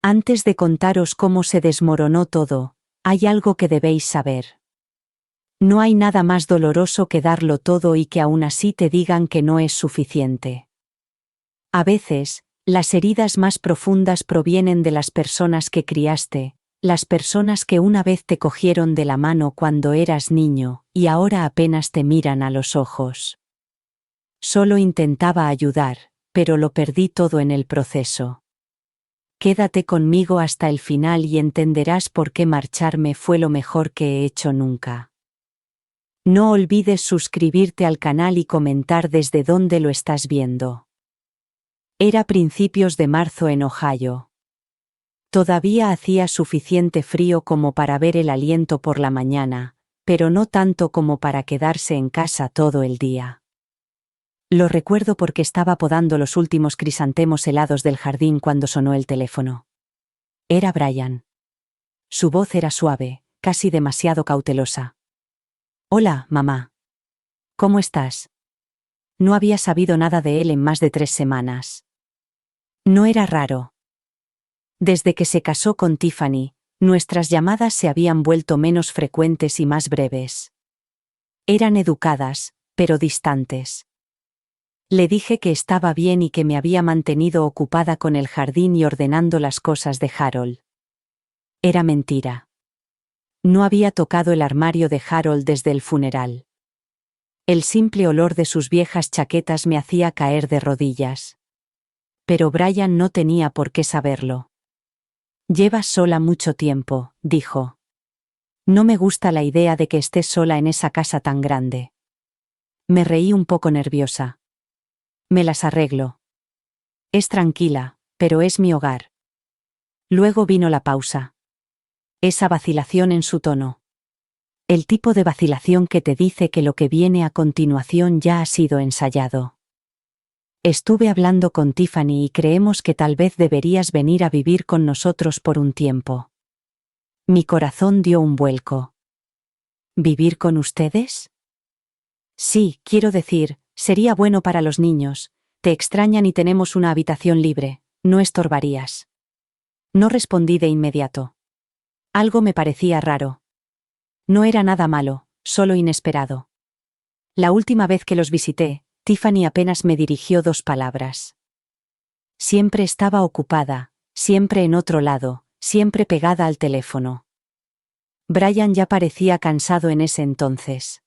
Antes de contaros cómo se desmoronó todo, hay algo que debéis saber. No hay nada más doloroso que darlo todo y que aún así te digan que no es suficiente. A veces, las heridas más profundas provienen de las personas que criaste, las personas que una vez te cogieron de la mano cuando eras niño y ahora apenas te miran a los ojos. Solo intentaba ayudar, pero lo perdí todo en el proceso. Quédate conmigo hasta el final y entenderás por qué marcharme fue lo mejor que he hecho nunca. No olvides suscribirte al canal y comentar desde dónde lo estás viendo. Era principios de marzo en Ohio. Todavía hacía suficiente frío como para ver el aliento por la mañana, pero no tanto como para quedarse en casa todo el día. Lo recuerdo porque estaba podando los últimos crisantemos helados del jardín cuando sonó el teléfono. Era Brian. Su voz era suave, casi demasiado cautelosa. «Hola, mamá. ¿Cómo estás?» No había sabido nada de él en más de 3 semanas. No era raro. Desde que se casó con Tiffany, nuestras llamadas se habían vuelto menos frecuentes y más breves. Eran educadas, pero distantes. Le dije que estaba bien y que me había mantenido ocupada con el jardín y ordenando las cosas de Harold. Era mentira. No había tocado el armario de Harold desde el funeral. El simple olor de sus viejas chaquetas me hacía caer de rodillas. Pero Brian no tenía por qué saberlo. «Llevas sola mucho tiempo», dijo. «No me gusta la idea de que estés sola en esa casa tan grande». Me reí un poco nerviosa. «Me las arreglo. Es tranquila, pero es mi hogar». Luego vino la pausa. Esa vacilación en su tono. El tipo de vacilación que te dice que lo que viene a continuación ya ha sido ensayado. «Estuve hablando con Tiffany y creemos que tal vez deberías venir a vivir con nosotros por un tiempo». Mi corazón dio un vuelco. «¿Vivir con ustedes?» «Sí, quiero decir, sería bueno para los niños. Te extrañan y tenemos una habitación libre, no estorbarías». No respondí de inmediato. Algo me parecía raro. No era nada malo, solo inesperado. La última vez que los visité, Tiffany apenas me dirigió 2 palabras. Siempre estaba ocupada, siempre en otro lado, siempre pegada al teléfono. Brian ya parecía cansado en ese entonces.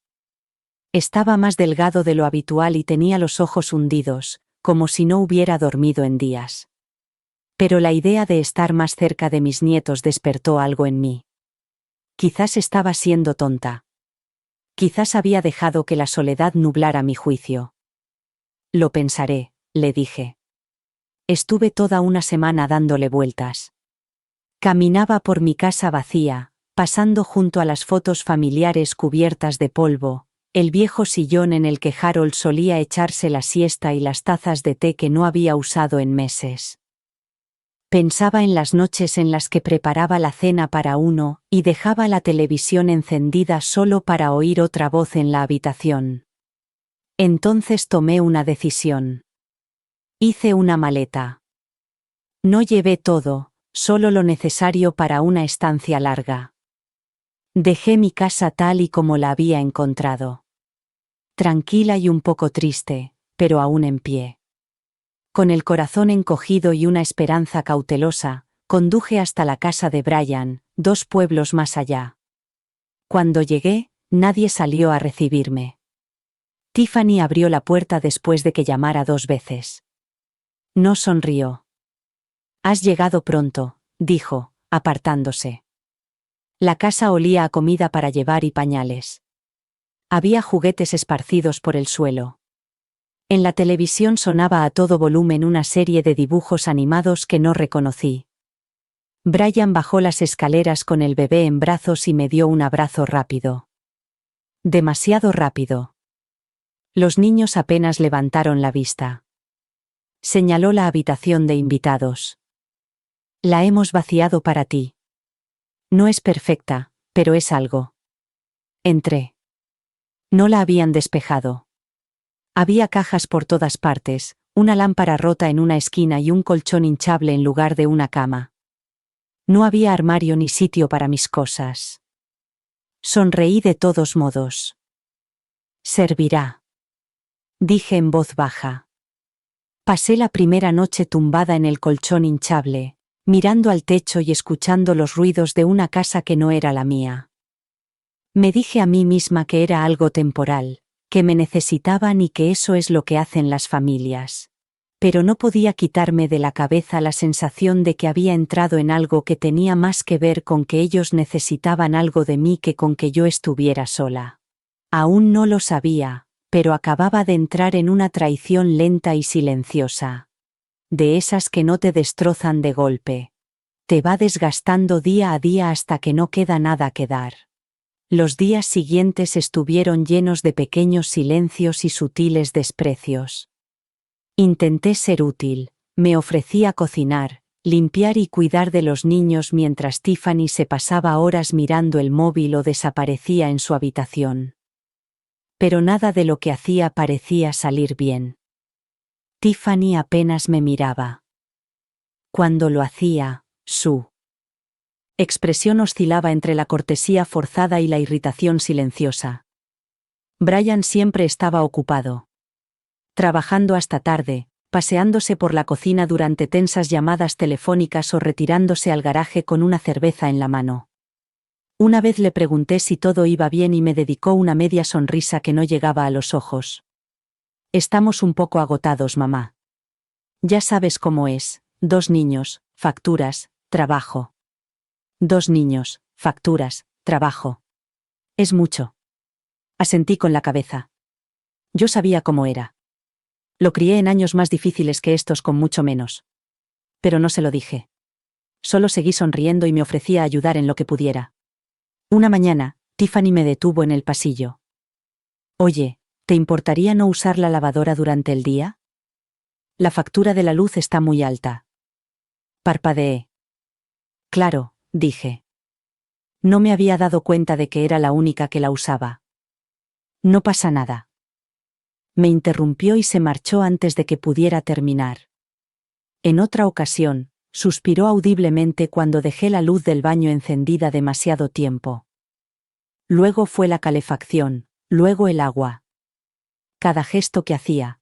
Estaba más delgado de lo habitual y tenía los ojos hundidos, como si no hubiera dormido en días. Pero la idea de estar más cerca de mis nietos despertó algo en mí. Quizás estaba siendo tonta. Quizás había dejado que la soledad nublara mi juicio. «Lo pensaré», le dije. Estuve toda una semana dándole vueltas. Caminaba por mi casa vacía, pasando junto a las fotos familiares cubiertas de polvo, el viejo sillón en el que Harold solía echarse la siesta y las tazas de té que no había usado en meses. Pensaba en las noches en las que preparaba la cena para uno y dejaba la televisión encendida solo para oír otra voz en la habitación. Entonces tomé una decisión. Hice una maleta. No llevé todo, solo lo necesario para una estancia larga. Dejé mi casa tal y como la había encontrado. Tranquila y un poco triste, pero aún en pie. Con el corazón encogido y una esperanza cautelosa, conduje hasta la casa de Brian, 2 pueblos más allá. Cuando llegué, nadie salió a recibirme. Tiffany abrió la puerta después de que llamara 2 veces. No sonrió. «Has llegado pronto», dijo, apartándose. La casa olía a comida para llevar y pañales. Había juguetes esparcidos por el suelo. En la televisión sonaba a todo volumen una serie de dibujos animados que no reconocí. Brian bajó las escaleras con el bebé en brazos y me dio un abrazo rápido. Demasiado rápido. Los niños apenas levantaron la vista. Señaló la habitación de invitados. «La hemos vaciado para ti. No es perfecta, pero es algo». Entré. No la habían despejado. Había cajas por todas partes, una lámpara rota en una esquina y un colchón hinchable en lugar de una cama. No había armario ni sitio para mis cosas. Sonreí de todos modos. Servirá, dije en voz baja. Pasé la primera noche tumbada en el colchón hinchable, mirando al techo y escuchando los ruidos de una casa que no era la mía. Me dije a mí misma que era algo temporal, que me necesitaban y que eso es lo que hacen las familias. Pero no podía quitarme de la cabeza la sensación de que había entrado en algo que tenía más que ver con que ellos necesitaban algo de mí que con que yo estuviera sola. Aún no lo sabía, pero acababa de entrar en una traición lenta y silenciosa. De esas que no te destrozan de golpe. Te va desgastando día a día hasta que no queda nada que dar. Los días siguientes estuvieron llenos de pequeños silencios y sutiles desprecios. Intenté ser útil, me ofrecí a cocinar, limpiar y cuidar de los niños mientras Tiffany se pasaba horas mirando el móvil o desaparecía en su habitación. Pero nada de lo que hacía parecía salir bien. Tiffany apenas me miraba. Cuando lo hacía, su expresión oscilaba entre la cortesía forzada y la irritación silenciosa. Brian siempre estaba ocupado. Trabajando hasta tarde, paseándose por la cocina durante tensas llamadas telefónicas o retirándose al garaje con una cerveza en la mano. Una vez le pregunté si todo iba bien y me dedicó una media sonrisa que no llegaba a los ojos. Estamos un poco agotados, mamá. Ya sabes cómo es, 2 niños, facturas, trabajo. 2 niños, facturas, trabajo. Es mucho. Asentí con la cabeza. Yo sabía cómo era. Lo crié en años más difíciles que estos con mucho menos. Pero no se lo dije. Solo seguí sonriendo y me ofrecí a ayudar en lo que pudiera. Una mañana, Tiffany me detuvo en el pasillo. Oye, ¿te importaría no usar la lavadora durante el día? La factura de la luz está muy alta. Parpadeé. Claro, dije. No me había dado cuenta de que era la única que la usaba. No pasa nada. Me interrumpió y se marchó antes de que pudiera terminar. En otra ocasión, suspiró audiblemente cuando dejé la luz del baño encendida demasiado tiempo. Luego fue la calefacción, luego el agua. Cada gesto que hacía.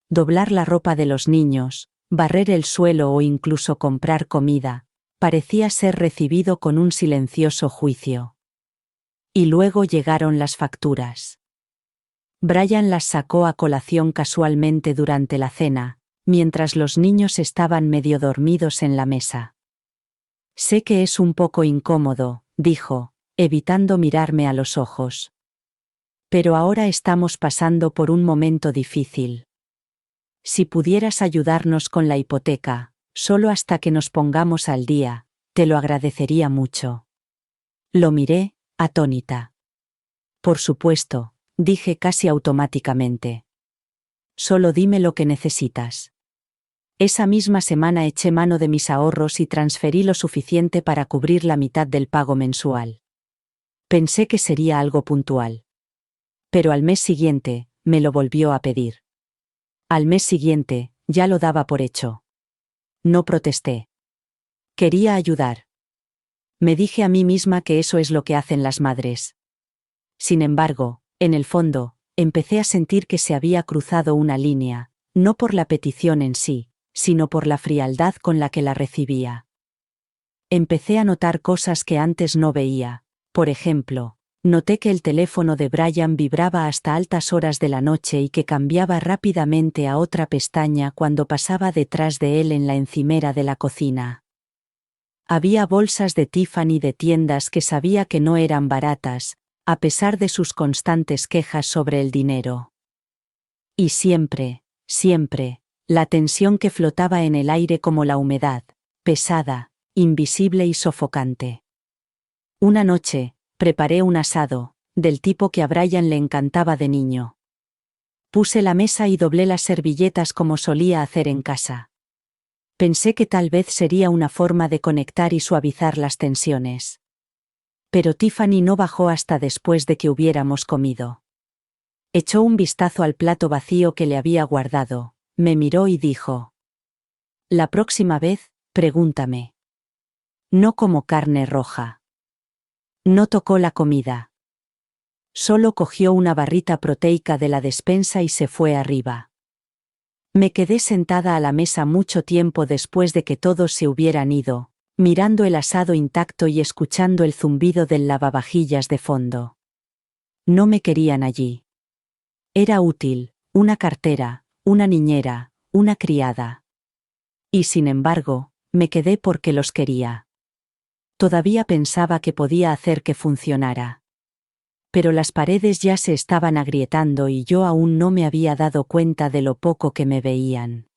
Doblar la ropa de los niños, barrer el suelo o incluso comprar comida, parecía ser recibido con un silencioso juicio. Y luego llegaron las facturas. Brian las sacó a colación casualmente durante la cena, mientras los niños estaban medio dormidos en la mesa. Sé que es un poco incómodo, dijo, evitando mirarme a los ojos. Pero ahora estamos pasando por un momento difícil. Si pudieras ayudarnos con la hipoteca, solo hasta que nos pongamos al día, te lo agradecería mucho. Lo miré, atónita. Por supuesto, dije casi automáticamente. Solo dime lo que necesitas. Esa misma semana eché mano de mis ahorros y transferí lo suficiente para cubrir la mitad del pago mensual. Pensé que sería algo puntual. Pero al mes siguiente, me lo volvió a pedir. Al mes siguiente, ya lo daba por hecho. No protesté. Quería ayudar. Me dije a mí misma que eso es lo que hacen las madres. Sin embargo, en el fondo, empecé a sentir que se había cruzado una línea, no por la petición en sí, sino por la frialdad con la que la recibía. Empecé a notar cosas que antes no veía. Por ejemplo, noté que el teléfono de Brian vibraba hasta altas horas de la noche y que cambiaba rápidamente a otra pestaña cuando pasaba detrás de él en la encimera de la cocina. Había bolsas de Tiffany de tiendas que sabía que no eran baratas, a pesar de sus constantes quejas sobre el dinero. Y siempre, la tensión que flotaba en el aire como la humedad, pesada, invisible y sofocante. Una noche, preparé un asado, del tipo que a Brian le encantaba de niño. Puse la mesa y doblé las servilletas como solía hacer en casa. Pensé que tal vez sería una forma de conectar y suavizar las tensiones. Pero Tiffany no bajó hasta después de que hubiéramos comido. Echó un vistazo al plato vacío que le había guardado, me miró y dijo: «La próxima vez, pregúntame». No como carne roja. No tocó la comida. Solo cogió una barrita proteica de la despensa y se fue arriba. Me quedé sentada a la mesa mucho tiempo después de que todos se hubieran ido, mirando el asado intacto y escuchando el zumbido del lavavajillas de fondo. No me querían allí. Era útil, una cartera, una niñera, una criada. Y sin embargo, me quedé porque los quería. Todavía pensaba que podía hacer que funcionara. Pero las paredes ya se estaban agrietando y yo aún no me había dado cuenta de lo poco que me veían.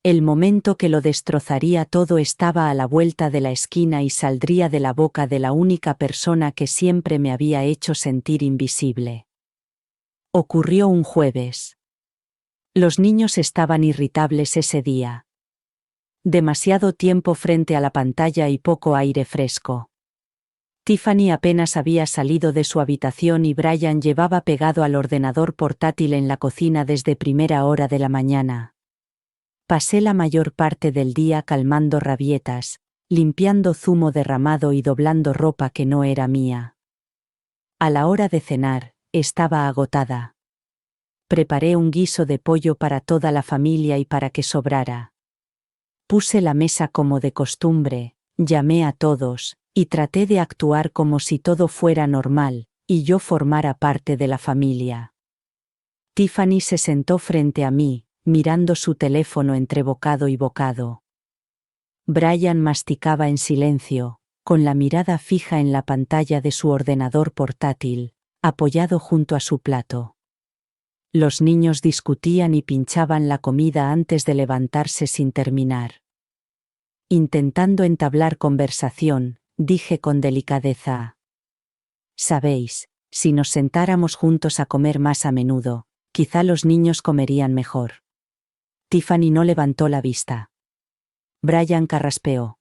El momento que lo destrozaría todo estaba a la vuelta de la esquina y saldría de la boca de la única persona que siempre me había hecho sentir invisible. Ocurrió un jueves. Los niños estaban irritables ese día. Demasiado tiempo frente a la pantalla y poco aire fresco. Tiffany apenas había salido de su habitación y Brian llevaba pegado al ordenador portátil en la cocina desde primera hora de la mañana. Pasé la mayor parte del día calmando rabietas, limpiando zumo derramado y doblando ropa que no era mía. A la hora de cenar, estaba agotada. Preparé un guiso de pollo para toda la familia y para que sobrara. Puse la mesa como de costumbre, llamé a todos, y traté de actuar como si todo fuera normal, y yo formara parte de la familia. Tiffany se sentó frente a mí, mirando su teléfono entre bocado y bocado. Brian masticaba en silencio, con la mirada fija en la pantalla de su ordenador portátil, apoyado junto a su plato. Los niños discutían y pinchaban la comida antes de levantarse sin terminar. Intentando entablar conversación, dije con delicadeza: «Sabéis, si nos sentáramos juntos a comer más a menudo, quizá los niños comerían mejor». Tiffany no levantó la vista. Brian carraspeó: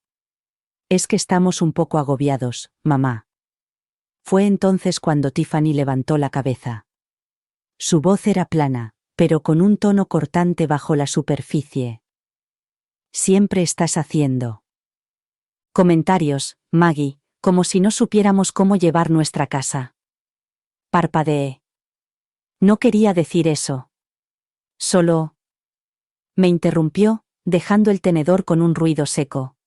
«Es que estamos un poco agobiados, mamá». Fue entonces cuando Tiffany levantó la cabeza. Su voz era plana, pero con un tono cortante bajo la superficie. «Siempre estás haciendo comentarios, Maggie, como si no supiéramos cómo llevar nuestra casa». Parpadeé. «No quería decir eso. Solo…» Me interrumpió, dejando el tenedor con un ruido seco.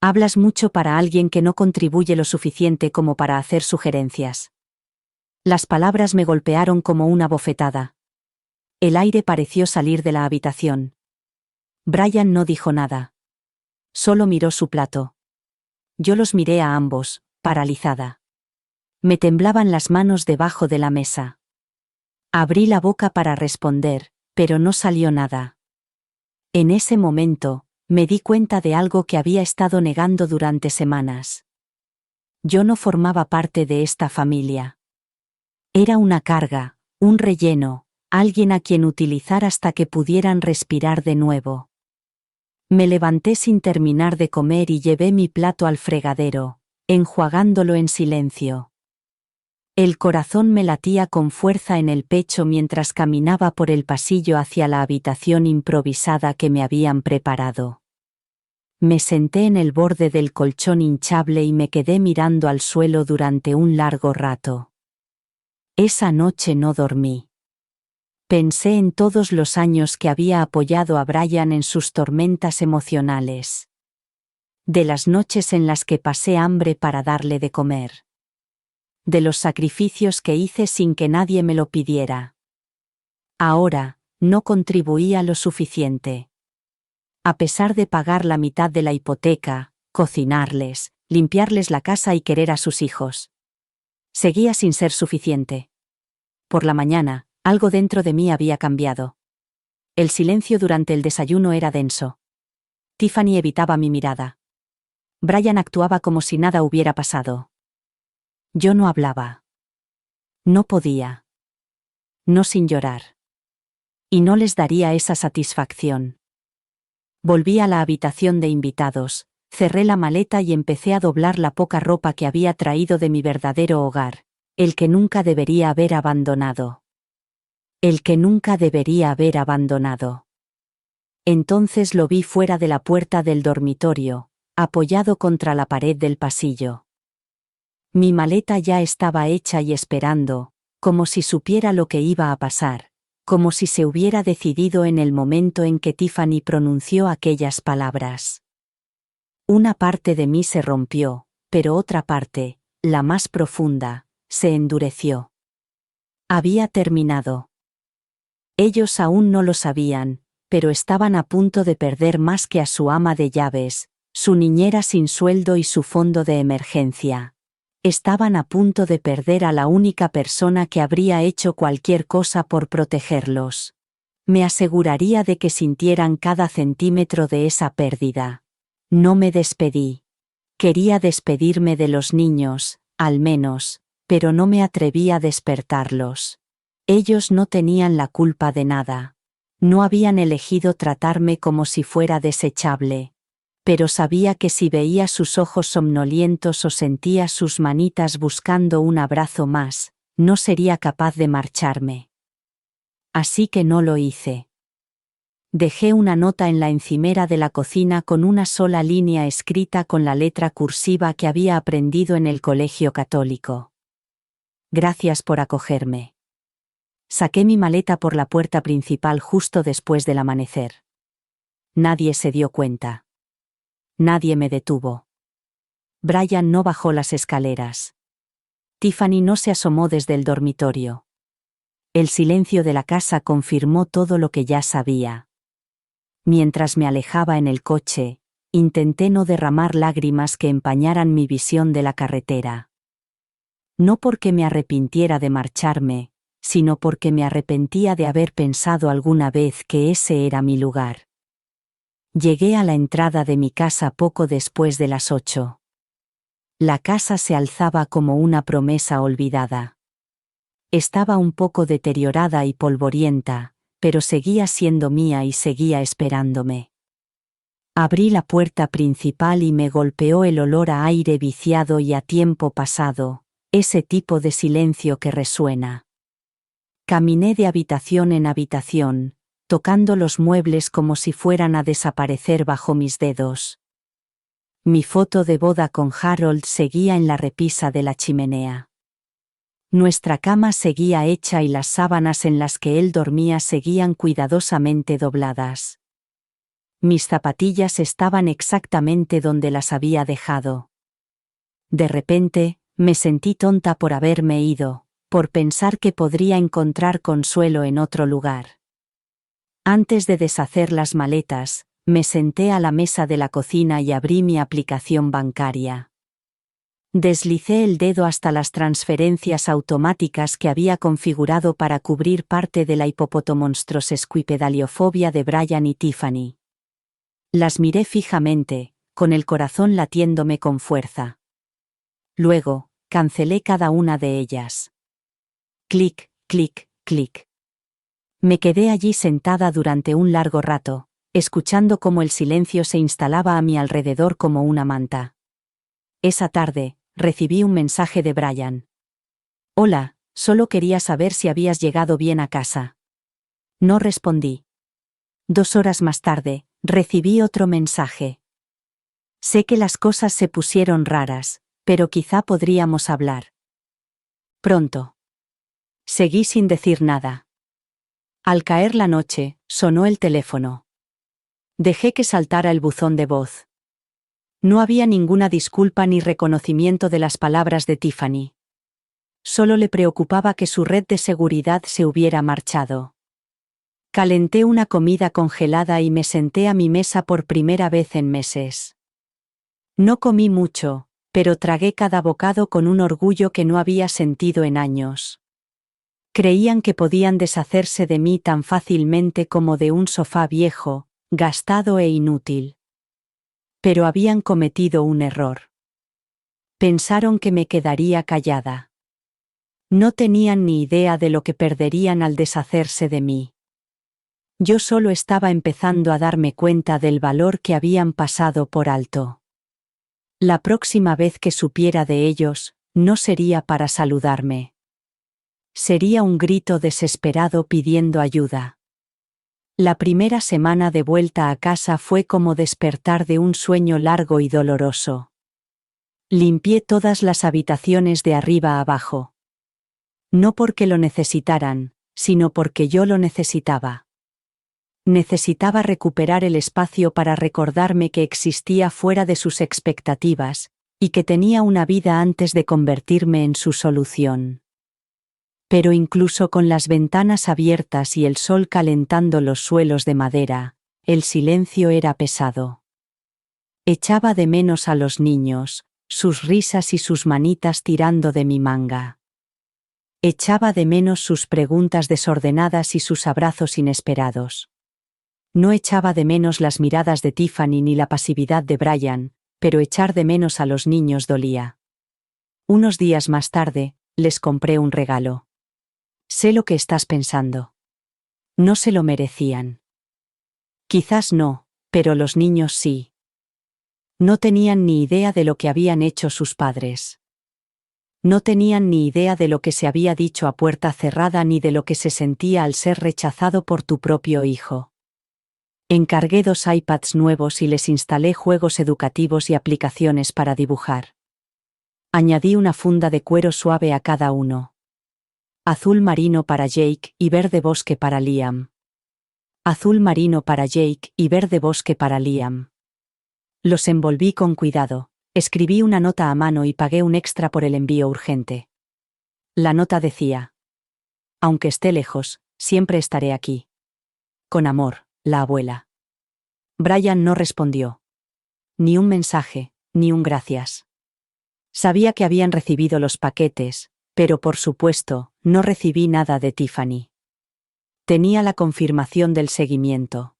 «Hablas mucho para alguien que no contribuye lo suficiente como para hacer sugerencias». Las palabras me golpearon como una bofetada. El aire pareció salir de la habitación. Brian no dijo nada. Solo miró su plato. Yo los miré a ambos, paralizada. Me temblaban las manos debajo de la mesa. Abrí la boca para responder, pero no salió nada. En ese momento, me di cuenta de algo que había estado negando durante semanas. Yo no formaba parte de esta familia. Era una carga, un relleno, alguien a quien utilizar hasta que pudieran respirar de nuevo. Me levanté sin terminar de comer y llevé mi plato al fregadero, enjuagándolo en silencio. El corazón me latía con fuerza en el pecho mientras caminaba por el pasillo hacia la habitación improvisada que me habían preparado. Me senté en el borde del colchón hinchable y me quedé mirando al suelo durante un largo rato. Esa noche no dormí. Pensé en todos los años que había apoyado a Brian en sus tormentas emocionales. De las noches en las que pasé hambre para darle de comer. De los sacrificios que hice sin que nadie me lo pidiera. Ahora, no contribuía lo suficiente. A pesar de pagar la mitad de la hipoteca, cocinarles, limpiarles la casa y querer a sus hijos. Seguía sin ser suficiente. Por la mañana, algo dentro de mí había cambiado. El silencio durante el desayuno era denso. Tiffany evitaba mi mirada. Brian actuaba como si nada hubiera pasado. Yo no hablaba. No podía. No sin llorar. Y no les daría esa satisfacción. Volví a la habitación de invitados, cerré la maleta y empecé a doblar la poca ropa que había traído de mi verdadero hogar, el que nunca debería haber abandonado. El que nunca debería haber abandonado. Entonces lo vi fuera de la puerta del dormitorio, apoyado contra la pared del pasillo. Mi maleta ya estaba hecha y esperando, como si supiera lo que iba a pasar, como si se hubiera decidido en el momento en que Tiffany pronunció aquellas palabras. Una parte de mí se rompió, pero otra parte, la más profunda, se endureció. Había terminado. Ellos aún no lo sabían, pero estaban a punto de perder más que a su ama de llaves, su niñera sin sueldo y su fondo de emergencia. Estaban a punto de perder a la única persona que habría hecho cualquier cosa por protegerlos. Me aseguraría de que sintieran cada centímetro de esa pérdida. No me despedí. Quería despedirme de los niños, al menos, pero no me atreví a despertarlos. Ellos no tenían la culpa de nada. No habían elegido tratarme como si fuera desechable. Pero sabía que si veía sus ojos somnolientos o sentía sus manitas buscando un abrazo más, no sería capaz de marcharme. Así que no lo hice. Dejé una nota en la encimera de la cocina con una sola línea escrita con la letra cursiva que había aprendido en el colegio católico. Gracias por acogerme. Saqué mi maleta por la puerta principal justo después del amanecer. Nadie se dio cuenta. Nadie me detuvo. Brian no bajó las escaleras. Tiffany no se asomó desde el dormitorio. El silencio de la casa confirmó todo lo que ya sabía. Mientras me alejaba en el coche, intenté no derramar lágrimas que empañaran mi visión de la carretera. No porque me arrepintiera de marcharme, sino porque me arrepentía de haber pensado alguna vez que ese era mi lugar. Llegué a la entrada de mi casa poco después de las 8. La casa se alzaba como una promesa olvidada. Estaba un poco deteriorada y polvorienta, pero seguía siendo mía y seguía esperándome. Abrí la puerta principal y me golpeó el olor a aire viciado y a tiempo pasado, ese tipo de silencio que resuena. Caminé de habitación en habitación, tocando los muebles como si fueran a desaparecer bajo mis dedos. Mi foto de boda con Harold seguía en la repisa de la chimenea. Nuestra cama seguía hecha y las sábanas en las que él dormía seguían cuidadosamente dobladas. Mis zapatillas estaban exactamente donde las había dejado. De repente, me sentí tonta por haberme ido, por pensar que podría encontrar consuelo en otro lugar. Antes de deshacer las maletas, me senté a la mesa de la cocina y abrí mi aplicación bancaria. Deslicé el dedo hasta las transferencias automáticas que había configurado para cubrir parte de la hipopotomonstrosesquipedaliofobia de Brian y Tiffany. Las miré fijamente, con el corazón latiéndome con fuerza. Luego, cancelé cada una de ellas. Clic, clic, clic. Me quedé allí sentada durante un largo rato, escuchando cómo el silencio se instalaba a mi alrededor como una manta. Esa tarde, recibí un mensaje de Brian. Hola, solo quería saber si habías llegado bien a casa. No respondí. 2 horas más tarde, recibí otro mensaje. Sé que las cosas se pusieron raras, pero quizá podríamos hablar. Pronto. Seguí sin decir nada. Al caer la noche, sonó el teléfono. Dejé que saltara el buzón de voz. No había ninguna disculpa ni reconocimiento de las palabras de Tiffany. Solo le preocupaba que su red de seguridad se hubiera marchado. Calenté una comida congelada y me senté a mi mesa por primera vez en meses. No comí mucho, pero tragué cada bocado con un orgullo que no había sentido en años. Creían que podían deshacerse de mí tan fácilmente como de un sofá viejo, gastado e inútil. Pero habían cometido un error. Pensaron que me quedaría callada. No tenían ni idea de lo que perderían al deshacerse de mí. Yo solo estaba empezando a darme cuenta del valor que habían pasado por alto. La próxima vez que supiera de ellos, no sería para saludarme. Sería un grito desesperado pidiendo ayuda. La primera semana de vuelta a casa fue como despertar de un sueño largo y doloroso. Limpié todas las habitaciones de arriba a abajo. No porque lo necesitaran, sino porque yo lo necesitaba. Necesitaba recuperar el espacio para recordarme que existía fuera de sus expectativas, y que tenía una vida antes de convertirme en su solución. Pero incluso con las ventanas abiertas y el sol calentando los suelos de madera, el silencio era pesado. Echaba de menos a los niños, sus risas y sus manitas tirando de mi manga. Echaba de menos sus preguntas desordenadas y sus abrazos inesperados. No echaba de menos las miradas de Tiffany ni la pasividad de Brian, pero echar de menos a los niños dolía. Unos días más tarde, les compré un regalo. Sé lo que estás pensando. No se lo merecían. Quizás no, pero los niños sí. No tenían ni idea de lo que habían hecho sus padres. No tenían ni idea de lo que se había dicho a puerta cerrada ni de lo que se sentía al ser rechazado por tu propio hijo. Encargué 2 iPads nuevos y les instalé juegos educativos y aplicaciones para dibujar. Añadí una funda de cuero suave a cada uno. Azul marino para Jake y verde bosque para Liam. Azul marino para Jake y verde bosque para Liam. Los envolví con cuidado, escribí una nota a mano y pagué un extra por el envío urgente. La nota decía: aunque esté lejos, siempre estaré aquí. Con amor, la abuela. Brian no respondió. Ni un mensaje, ni un gracias. Sabía que habían recibido los paquetes, pero por supuesto, no recibí nada de Tiffany. Tenía la confirmación del seguimiento.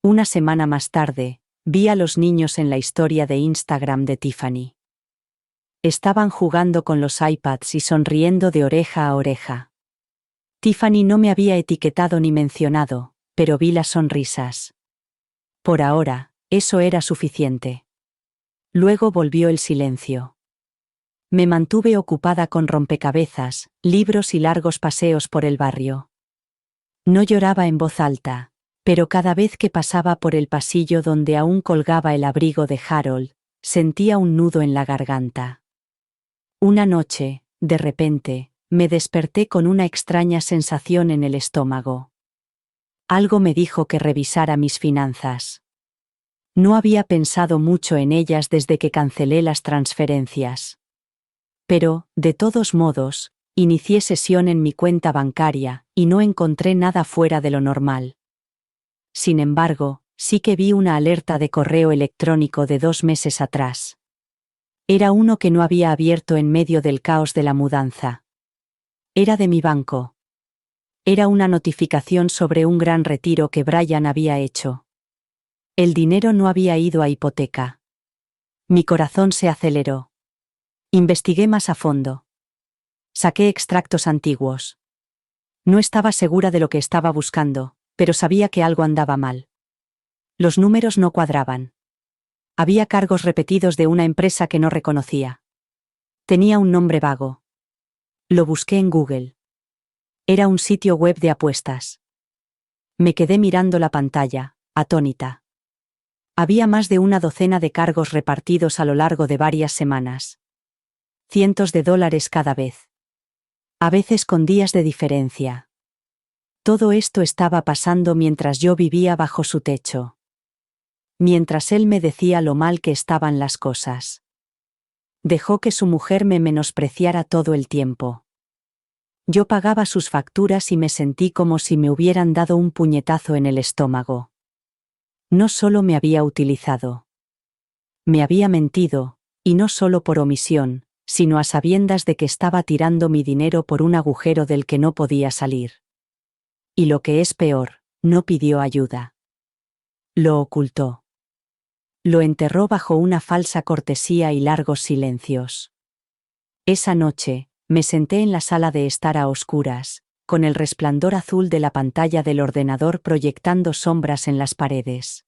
Una semana más tarde, vi a los niños en la historia de Instagram de Tiffany. Estaban jugando con los iPads y sonriendo de oreja a oreja. Tiffany no me había etiquetado ni mencionado, pero vi las sonrisas. Por ahora, eso era suficiente. Luego volvió el silencio. Me mantuve ocupada con rompecabezas, libros y largos paseos por el barrio. No lloraba en voz alta, pero cada vez que pasaba por el pasillo donde aún colgaba el abrigo de Harold, sentía un nudo en la garganta. Una noche, de repente, me desperté con una extraña sensación en el estómago. Algo me dijo que revisara mis finanzas. No había pensado mucho en ellas desde que cancelé las transferencias. Pero, de todos modos, inicié sesión en mi cuenta bancaria y no encontré nada fuera de lo normal. Sin embargo, sí que vi una alerta de correo electrónico de 2 meses atrás. Era uno que no había abierto en medio del caos de la mudanza. Era de mi banco. Era una notificación sobre un gran retiro que Brian había hecho. El dinero no había ido a hipoteca. Mi corazón se aceleró. Investigué más a fondo. Saqué extractos antiguos. No estaba segura de lo que estaba buscando, pero sabía que algo andaba mal. Los números no cuadraban. Había cargos repetidos de una empresa que no reconocía. Tenía un nombre vago. Lo busqué en Google. Era un sitio web de apuestas. Me quedé mirando la pantalla, atónita. Había más de una docena de cargos repartidos a lo largo de varias semanas. Cientos de dólares cada vez. A veces con días de diferencia. Todo esto estaba pasando mientras yo vivía bajo su techo. Mientras él me decía lo mal que estaban las cosas. Dejó que su mujer me menospreciara todo el tiempo. Yo pagaba sus facturas y me sentí como si me hubieran dado un puñetazo en el estómago. No solo me había utilizado. Me había mentido, y no solo por omisión, sino a sabiendas de que estaba tirando mi dinero por un agujero del que no podía salir. Y lo que es peor, no pidió ayuda. Lo ocultó. Lo enterró bajo una falsa cortesía y largos silencios. Esa noche, me senté en la sala de estar a oscuras, con el resplandor azul de la pantalla del ordenador proyectando sombras en las paredes.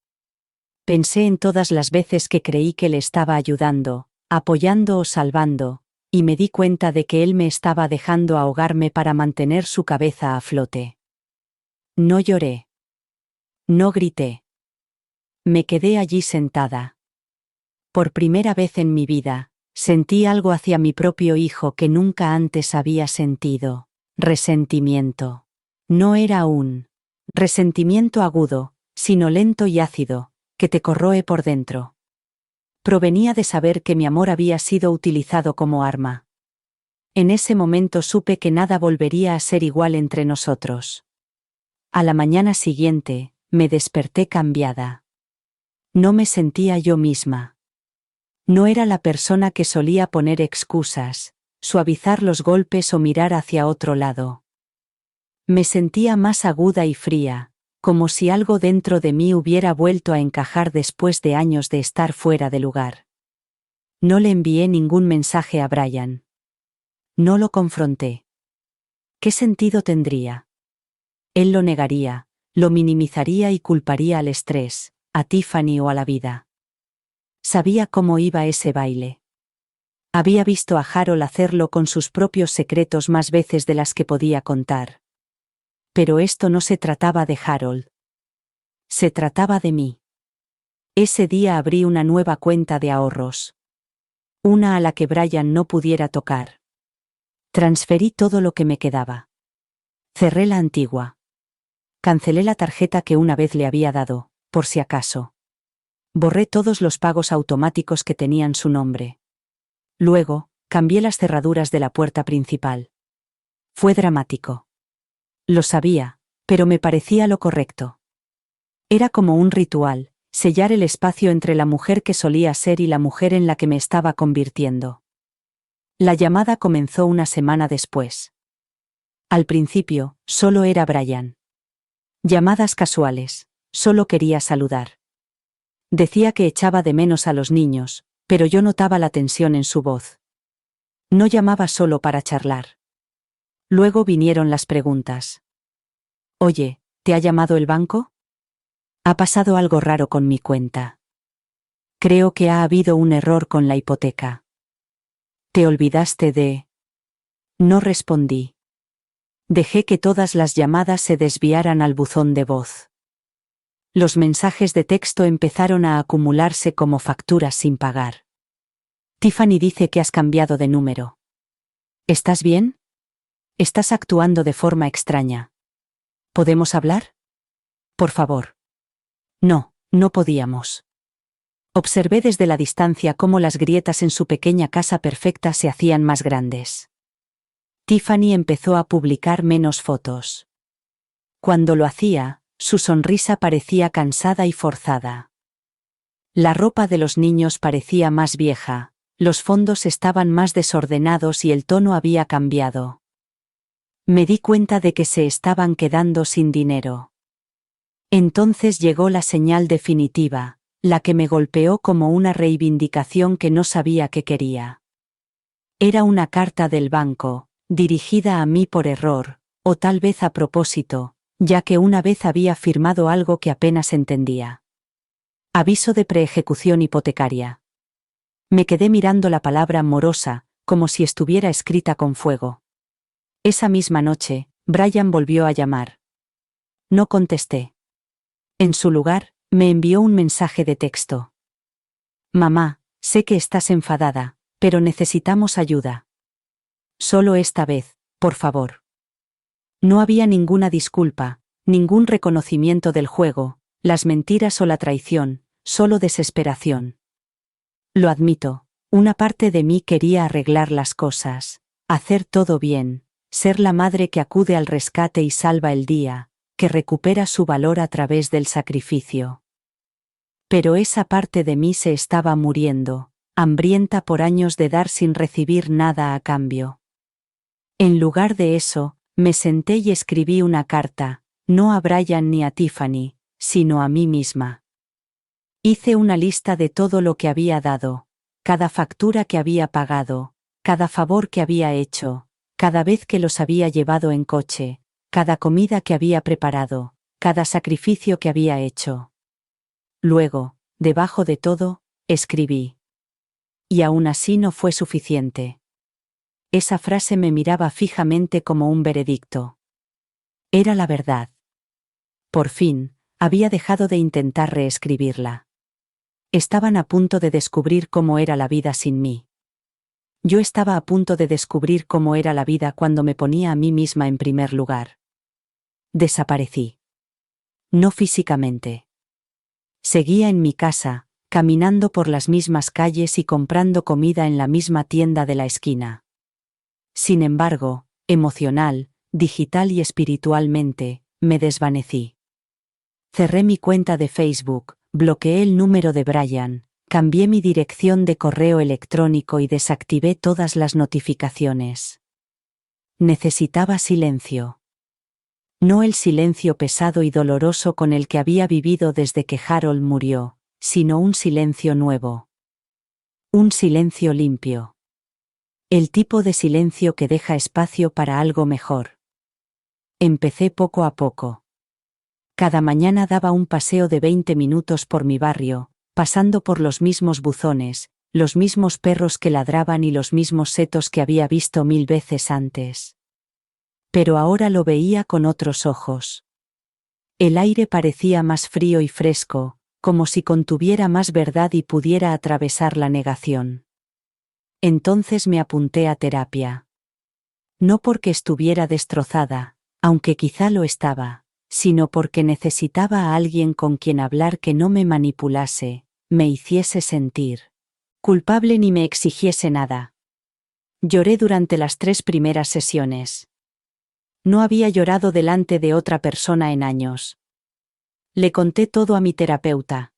Pensé en todas las veces que creí que le estaba ayudando, apoyando o salvando, y me di cuenta de que él me estaba dejando ahogarme para mantener su cabeza a flote. No lloré. No grité. Me quedé allí sentada. Por primera vez en mi vida, sentí algo hacia mi propio hijo que nunca antes había sentido: resentimiento. No era un resentimiento agudo, sino lento y ácido, que te corroe por dentro. Provenía de saber que mi amor había sido utilizado como arma. En ese momento supe que nada volvería a ser igual entre nosotros. A la mañana siguiente, me desperté cambiada. No me sentía yo misma. No era la persona que solía poner excusas, suavizar los golpes o mirar hacia otro lado. Me sentía más aguda y fría, como si algo dentro de mí hubiera vuelto a encajar después de años de estar fuera de lugar. No le envié ningún mensaje a Brian. No lo confronté. ¿Qué sentido tendría? Él lo negaría, lo minimizaría y culparía al estrés, a Tiffany o a la vida. Sabía cómo iba ese baile. Había visto a Harold hacerlo con sus propios secretos más veces de las que podía contar. Pero esto no se trataba de Harold. Se trataba de mí. Ese día abrí una nueva cuenta de ahorros. Una a la que Brian no pudiera tocar. Transferí todo lo que me quedaba. Cerré la antigua. Cancelé la tarjeta que una vez le había dado, por si acaso. Borré todos los pagos automáticos que tenían su nombre. Luego, cambié las cerraduras de la puerta principal. Fue dramático. Lo sabía, pero me parecía lo correcto. Era como un ritual, sellar el espacio entre la mujer que solía ser y la mujer en la que me estaba convirtiendo. La llamada comenzó una semana después. Al principio, solo era Brian. Llamadas casuales, solo quería saludar. Decía que echaba de menos a los niños, pero yo notaba la tensión en su voz. No llamaba solo para charlar. Luego vinieron las preguntas. Oye, ¿te ha llamado el banco? Ha pasado algo raro con mi cuenta. Creo que ha habido un error con la hipoteca. ¿Te olvidaste de...? No respondí. Dejé que todas las llamadas se desviaran al buzón de voz. Los mensajes de texto empezaron a acumularse como facturas sin pagar. Tiffany dice que has cambiado de número. ¿Estás bien? Estás actuando de forma extraña. ¿Podemos hablar? Por favor. No, no podíamos. Observé desde la distancia cómo las grietas en su pequeña casa perfecta se hacían más grandes. Tiffany empezó a publicar menos fotos. Cuando lo hacía, su sonrisa parecía cansada y forzada. La ropa de los niños parecía más vieja, los fondos estaban más desordenados y el tono había cambiado. Me di cuenta de que se estaban quedando sin dinero. Entonces llegó la señal definitiva, la que me golpeó como una reivindicación que no sabía que quería. Era una carta del banco, dirigida a mí por error, o tal vez a propósito, ya que una vez había firmado algo que apenas entendía. Aviso de preejecución hipotecaria. Me quedé mirando la palabra morosa, como si estuviera escrita con fuego. Esa misma noche, Brian volvió a llamar. No contesté. En su lugar, me envió un mensaje de texto. Mamá, sé que estás enfadada, pero necesitamos ayuda. Solo esta vez, por favor. No había ninguna disculpa, ningún reconocimiento del juego, las mentiras o la traición, solo desesperación. Lo admito, una parte de mí quería arreglar las cosas, hacer todo bien, ser la madre que acude al rescate y salva el día, que recupera su valor a través del sacrificio. Pero esa parte de mí se estaba muriendo, hambrienta por años de dar sin recibir nada a cambio. En lugar de eso, me senté y escribí una carta, no a Brian ni a Tiffany, sino a mí misma. Hice una lista de todo lo que había dado, cada factura que había pagado, cada favor que había hecho, cada vez que los había llevado en coche, cada comida que había preparado, cada sacrificio que había hecho. Luego, debajo de todo, escribí. Y aún así no fue suficiente. Esa frase me miraba fijamente como un veredicto. Era la verdad. Por fin, Había dejado de intentar reescribirla. Estaban a punto de descubrir cómo era la vida sin mí. Yo estaba a punto de descubrir cómo era la vida cuando me ponía a mí misma en primer lugar. Desaparecí. No físicamente. Seguía en mi casa, caminando por las mismas calles y comprando comida en la misma tienda de la esquina. Sin embargo, emocional, digital y espiritualmente, me desvanecí. Cerré mi cuenta de Facebook, bloqueé el número de Brian, cambié mi dirección de correo electrónico y desactivé todas las notificaciones. Necesitaba silencio. No el silencio pesado y doloroso con el que había vivido desde que Harold murió, sino un silencio nuevo. Un silencio limpio. El tipo de silencio que deja espacio para algo mejor. Empecé poco a poco. Cada mañana daba un paseo de 20 minutos por mi barrio, pasando por los mismos buzones, los mismos perros que ladraban y los mismos setos que había visto 1000 veces antes. Pero ahora lo veía con otros ojos. El aire parecía más frío y fresco, como si contuviera más verdad y pudiera atravesar la negación. Entonces me apunté a terapia. No porque estuviera destrozada, aunque quizá lo estaba, sino porque necesitaba a alguien con quien hablar que no me manipulase, me hiciese sentir culpable ni me exigiese nada. Lloré durante las 3 primeras sesiones. No había llorado delante de otra persona en años. Le conté todo a mi terapeuta.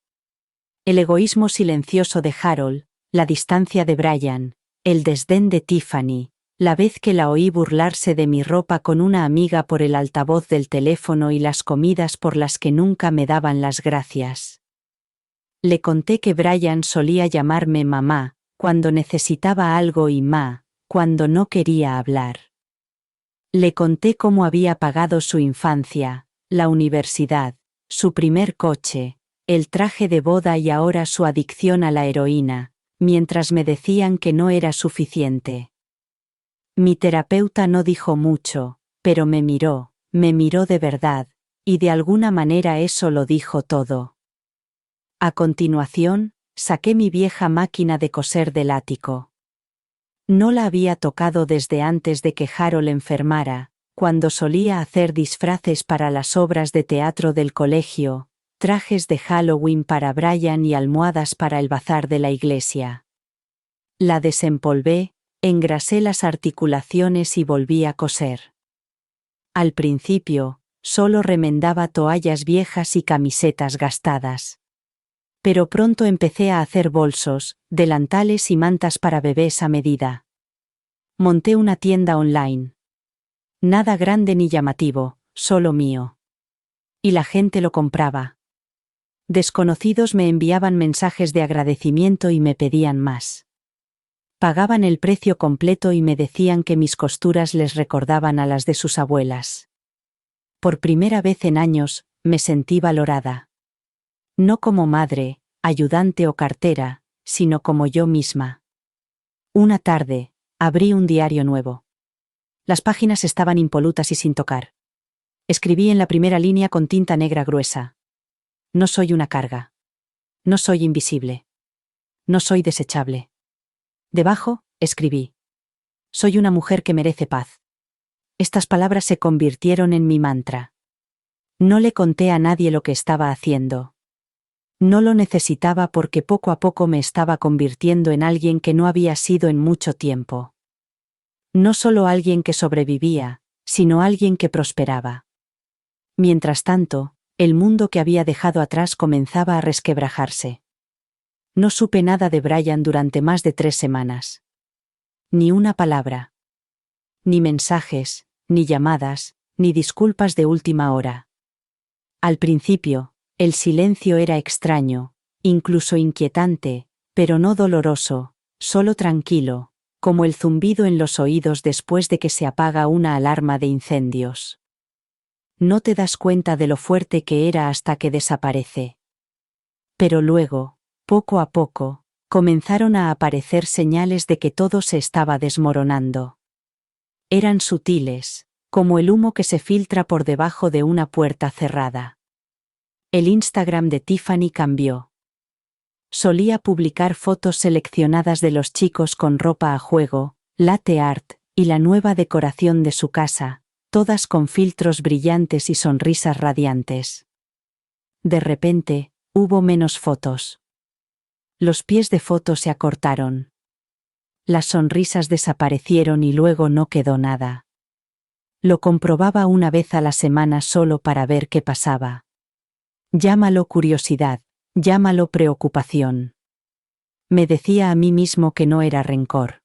El egoísmo silencioso de Harold, la distancia de Brian, el desdén de Tiffany, la vez que la oí burlarse de mi ropa con una amiga por el altavoz del teléfono y las comidas por las que nunca me daban las gracias. Le conté que Brian solía llamarme mamá, cuando necesitaba algo y ma, cuando no quería hablar. Le conté cómo había pagado su infancia, la universidad, su primer coche, el traje de boda y ahora su adicción a la heroína, mientras me decían que no era suficiente. Mi terapeuta no dijo mucho, pero me miró de verdad, y de alguna manera eso lo dijo todo. A continuación, saqué mi vieja máquina de coser del ático. No la había tocado desde antes de que Harold enfermara, cuando solía hacer disfraces para las obras de teatro del colegio, trajes de Halloween para Brian y almohadas para el bazar de la iglesia. La desempolvé, engrasé las articulaciones y volví a coser. Al principio, solo remendaba toallas viejas y camisetas gastadas. Pero pronto empecé a hacer bolsos, delantales y mantas para bebés a medida. Monté una tienda online. Nada grande ni llamativo, solo mío. Y la gente lo compraba. Desconocidos me enviaban mensajes de agradecimiento y me pedían más. Pagaban el precio completo y me decían que mis costuras les recordaban a las de sus abuelas. Por primera vez en años, me sentí valorada. No como madre, ayudante o cartera, sino como yo misma. Una tarde, abrí un diario nuevo. Las páginas estaban impolutas y sin tocar. Escribí en la primera línea con tinta negra gruesa. No soy una carga. No soy invisible. No soy desechable. Debajo, escribí. Soy una mujer que merece paz. Estas palabras se convirtieron en mi mantra. No le conté a nadie lo que estaba haciendo. No lo necesitaba porque poco a poco me estaba convirtiendo en alguien que no había sido en mucho tiempo. No solo alguien que sobrevivía, sino alguien que prosperaba. Mientras tanto, el mundo que había dejado atrás comenzaba a resquebrajarse. No supe nada de Brian durante más de 3 semanas. Ni una palabra. Ni mensajes, ni llamadas, ni disculpas de última hora. Al principio, el silencio era extraño, incluso inquietante, pero no doloroso, solo tranquilo, como el zumbido en los oídos después de que se apaga una alarma de incendios. No te das cuenta de lo fuerte que era hasta que desaparece. Pero luego, poco a poco, comenzaron a aparecer señales de que todo se estaba desmoronando. Eran sutiles, como el humo que se filtra por debajo de una puerta cerrada. El Instagram de Tiffany cambió. Solía publicar fotos seleccionadas de los chicos con ropa a juego, latte art, y la nueva decoración de su casa, todas con filtros brillantes y sonrisas radiantes. De repente, hubo menos fotos. Los pies de fotos se acortaron. Las sonrisas desaparecieron y luego no quedó nada. Lo comprobaba una vez a la semana solo para ver qué pasaba. Llámalo curiosidad, llámalo preocupación. Me decía a mí mismo que no era rencor.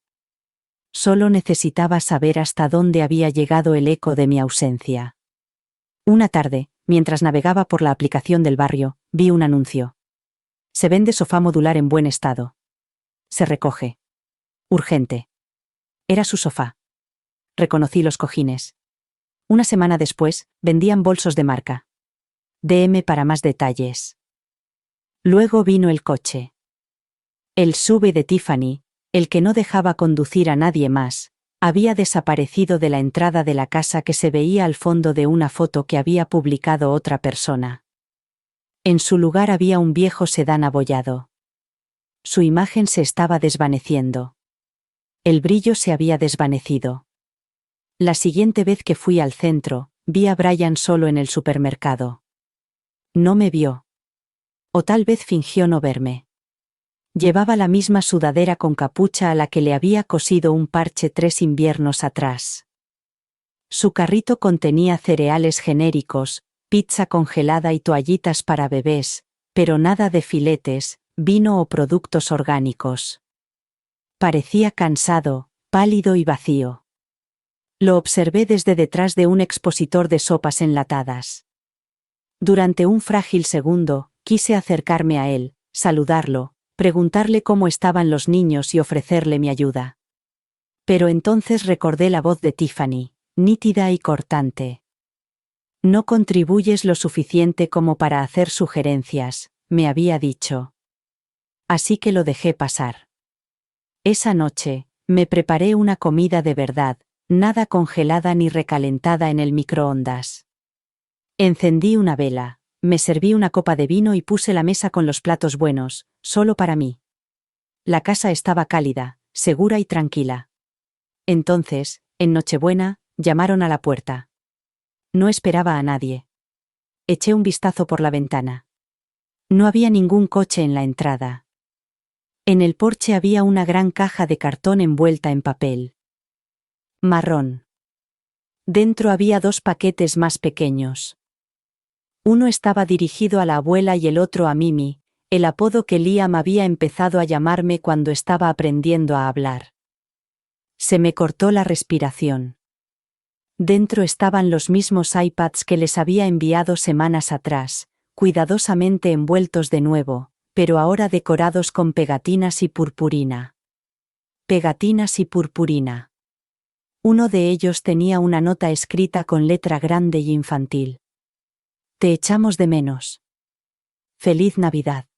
Solo necesitaba saber hasta dónde había llegado el eco de mi ausencia. Una tarde, mientras navegaba por la aplicación del barrio, vi un anuncio. Se vende sofá modular en buen estado. Se recoge. Urgente. Era su sofá. Reconocí los cojines. Una semana después, vendían bolsos de marca. DM para más detalles. Luego vino el coche. El SUV de Tiffany, el que no dejaba conducir a nadie más, había desaparecido de la entrada de la casa que se veía al fondo de una foto que había publicado otra persona. En su lugar había un viejo sedán abollado. Su imagen se estaba desvaneciendo. El brillo se había desvanecido. La siguiente vez que fui al centro, vi a Brian solo en el supermercado. No me vio. O tal vez fingió no verme. Llevaba la misma sudadera con capucha a la que le había cosido un parche 3 inviernos atrás. Su carrito contenía cereales genéricos, pizza congelada y toallitas para bebés, pero nada de filetes, vino o productos orgánicos. Parecía cansado, pálido y vacío. Lo observé desde detrás de un expositor de sopas enlatadas. Durante un frágil segundo, quise acercarme a él, saludarlo, preguntarle cómo estaban los niños y ofrecerle mi ayuda. Pero entonces recordé la voz de Tiffany, nítida y cortante. No contribuyes lo suficiente como para hacer sugerencias, me había dicho. Así que lo dejé pasar. Esa noche, me preparé una comida de verdad, nada congelada ni recalentada en el microondas. Encendí una vela, me serví una copa de vino y puse la mesa con los platos buenos, solo para mí. La casa estaba cálida, segura y tranquila. Entonces, en Nochebuena, llamaron a la puerta. No esperaba a nadie. Eché un vistazo por la ventana. No había ningún coche en la entrada. En el porche había una gran caja de cartón envuelta en papel marrón. Dentro había 2 paquetes más pequeños. Uno estaba dirigido a la abuela y el otro a Mimi, el apodo que Liam había empezado a llamarme cuando estaba aprendiendo a hablar. Se me cortó la respiración. Dentro estaban los mismos iPads que les había enviado semanas atrás, cuidadosamente envueltos de nuevo, pero ahora decorados con pegatinas y purpurina. Pegatinas y purpurina. Uno de ellos tenía una nota escrita con letra grande y infantil. Te echamos de menos. Feliz Navidad.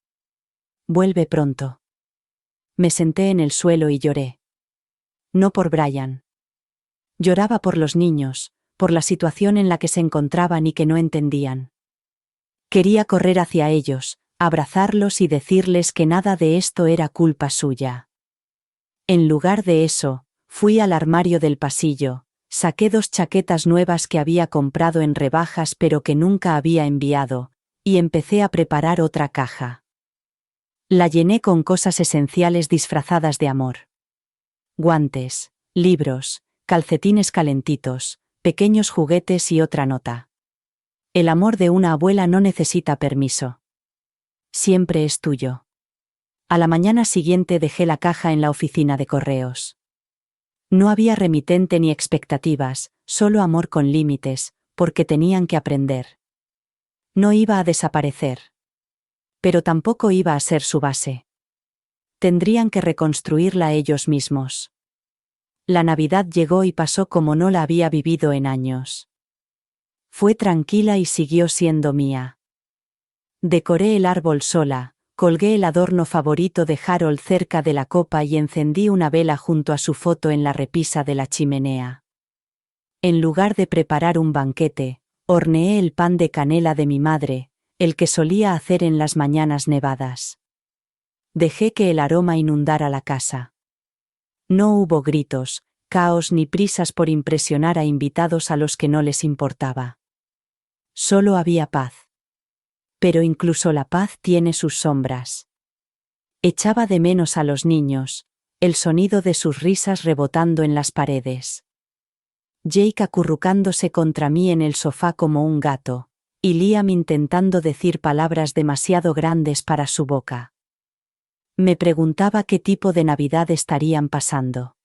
Vuelve pronto. Me senté en el suelo y lloré. No por Brian. Lloraba por los niños, por la situación en la que se encontraban y que no entendían. Quería correr hacia ellos, abrazarlos y decirles que nada de esto era culpa suya. En lugar de eso, fui al armario del pasillo, saqué 2 chaquetas nuevas que había comprado en rebajas pero que nunca había enviado, y empecé a preparar otra caja. La llené con cosas esenciales disfrazadas de amor. Guantes, libros, calcetines calentitos, pequeños juguetes y otra nota. El amor de una abuela no necesita permiso. Siempre es tuyo. A la mañana siguiente dejé la caja en la oficina de correos. No había remitente ni expectativas, solo amor con límites, porque tenían que aprender. No iba a desaparecer. Pero tampoco iba a ser su base. Tendrían que reconstruirla ellos mismos. La Navidad llegó y pasó como no la había vivido en años. Fue tranquila y siguió siendo mía. Decoré el árbol sola, colgué el adorno favorito de Harold cerca de la copa y encendí una vela junto a su foto en la repisa de la chimenea. En lugar de preparar un banquete, horneé el pan de canela de mi madre, el que solía hacer en las mañanas nevadas. Dejé que el aroma inundara la casa. No hubo gritos, caos ni prisas por impresionar a invitados a los que no les importaba. Solo había paz. Pero incluso la paz tiene sus sombras. Echaba de menos a los niños, el sonido de sus risas rebotando en las paredes. Jake acurrucándose contra mí en el sofá como un gato, y Liam intentando decir palabras demasiado grandes para su boca. Me preguntaba qué tipo de Navidad estarían pasando.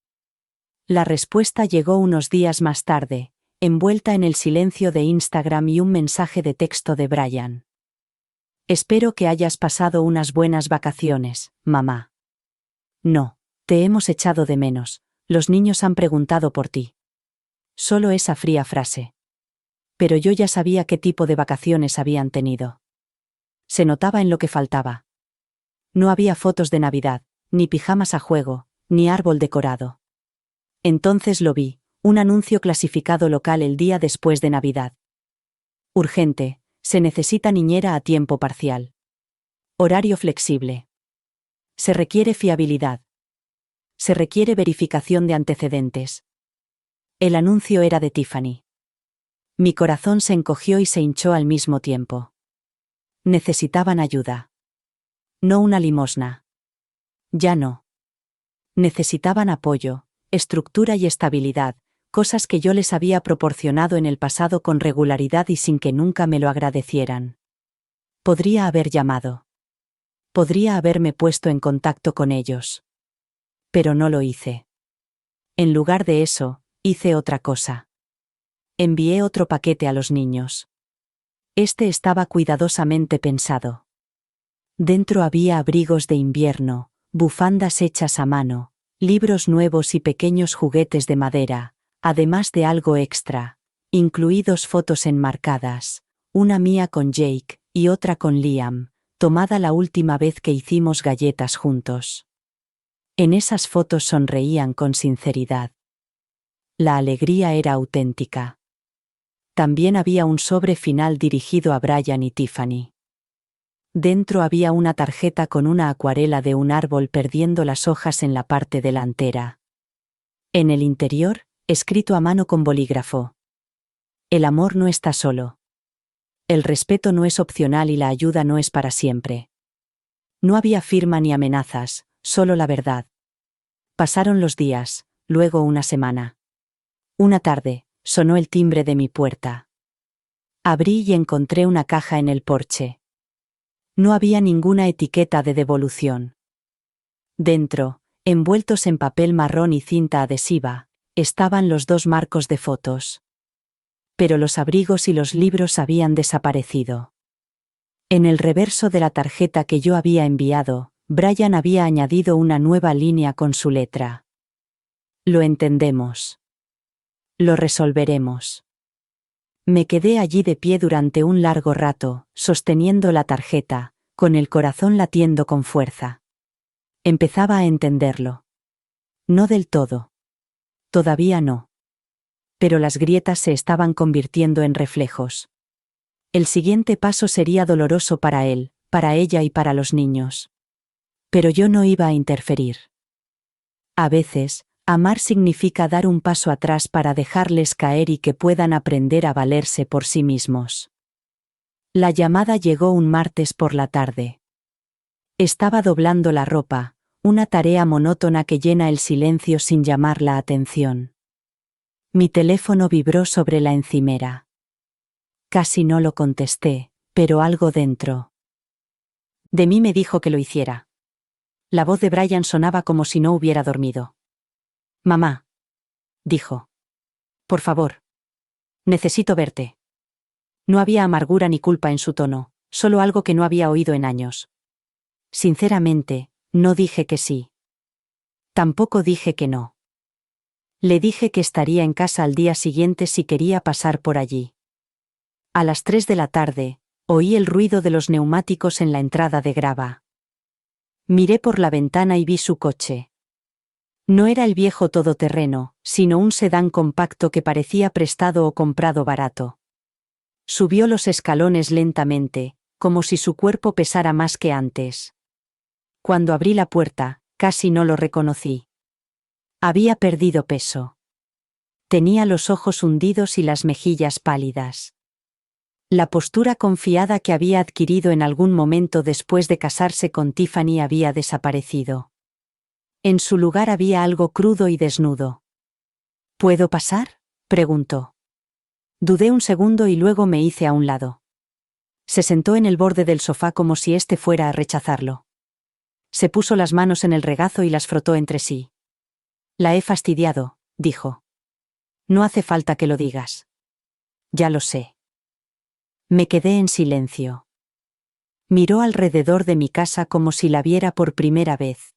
La respuesta llegó unos días más tarde, envuelta en el silencio de Instagram y un mensaje de texto de Brian. Espero que hayas pasado unas buenas vacaciones, mamá. No, te hemos echado de menos, los niños han preguntado por ti. Solo esa fría frase. Pero yo ya sabía qué tipo de vacaciones habían tenido. Se notaba en lo que faltaba. No había fotos de Navidad, ni pijamas a juego, ni árbol decorado. Entonces lo vi, un anuncio clasificado local el día después de Navidad. Urgente, se necesita niñera a tiempo parcial. Horario flexible. Se requiere fiabilidad. Se requiere verificación de antecedentes. El anuncio era de Tiffany. Mi corazón se encogió y se hinchó al mismo tiempo. Necesitaban ayuda. No una limosna. Ya no. Necesitaban apoyo, estructura y estabilidad, cosas que yo les había proporcionado en el pasado con regularidad y sin que nunca me lo agradecieran. Podría haber llamado. Podría haberme puesto en contacto con ellos. Pero no lo hice. En lugar de eso, hice otra cosa. Envié otro paquete a los niños. Este estaba cuidadosamente pensado. Dentro había abrigos de invierno, bufandas hechas a mano, libros nuevos y pequeños juguetes de madera, además de algo extra, incluidos fotos enmarcadas, una mía con Jake y otra con Liam, tomada la última vez que hicimos galletas juntos. En esas fotos sonreían con sinceridad. La alegría era auténtica. También había un sobre final dirigido a Brian y Tiffany. Dentro había una tarjeta con una acuarela de un árbol perdiendo las hojas en la parte delantera. En el interior, escrito a mano con bolígrafo. El amor no está solo. El respeto no es opcional y la ayuda no es para siempre. No había firma ni amenazas, solo la verdad. Pasaron los días, luego una semana. Una tarde, sonó el timbre de mi puerta. Abrí y encontré una caja en el porche. No había ninguna etiqueta de devolución. Dentro, envueltos en papel marrón y cinta adhesiva, estaban los 2 marcos de fotos. Pero los abrigos y los libros habían desaparecido. En el reverso de la tarjeta que yo había enviado, Brian había añadido una nueva línea con su letra. Lo entendemos. Lo resolveremos. Me quedé allí de pie durante un largo rato, sosteniendo la tarjeta, con el corazón latiendo con fuerza. Empezaba a entenderlo. No del todo. Todavía no. Pero las grietas se estaban convirtiendo en reflejos. El siguiente paso sería doloroso para él, para ella y para los niños. Pero yo no iba a interferir. A veces, amar significa dar un paso atrás para dejarles caer y que puedan aprender a valerse por sí mismos. La llamada llegó un martes por la tarde. Estaba doblando la ropa, una tarea monótona que llena el silencio sin llamar la atención. Mi teléfono vibró sobre la encimera. Casi no lo contesté, pero algo dentro de mí me dijo que lo hiciera. La voz de Brian sonaba como si no hubiera dormido. «Mamá», dijo. «Por favor. Necesito verte». No había amargura ni culpa en su tono, solo algo que no había oído en años. Sinceramente, no dije que sí. Tampoco dije que no. Le dije que estaría en casa al día siguiente si quería pasar por allí. A las 3 de la tarde, oí el ruido de los neumáticos en la entrada de grava. Miré por la ventana y vi su coche. No era el viejo todoterreno, sino un sedán compacto que parecía prestado o comprado barato. Subió los escalones lentamente, como si su cuerpo pesara más que antes. Cuando abrí la puerta, casi no lo reconocí. Había perdido peso. Tenía los ojos hundidos y las mejillas pálidas. La postura confiada que había adquirido en algún momento después de casarse con Tiffany había desaparecido. En su lugar había algo crudo y desnudo. ¿Puedo pasar?, preguntó. Dudé un segundo y luego me hice a un lado. Se sentó en el borde del sofá como si éste fuera a rechazarlo. Se puso las manos en el regazo y las frotó entre sí. La he fastidiado, dijo. No hace falta que lo digas. Ya lo sé. Me quedé en silencio. Miró alrededor de mi casa como si la viera por primera vez.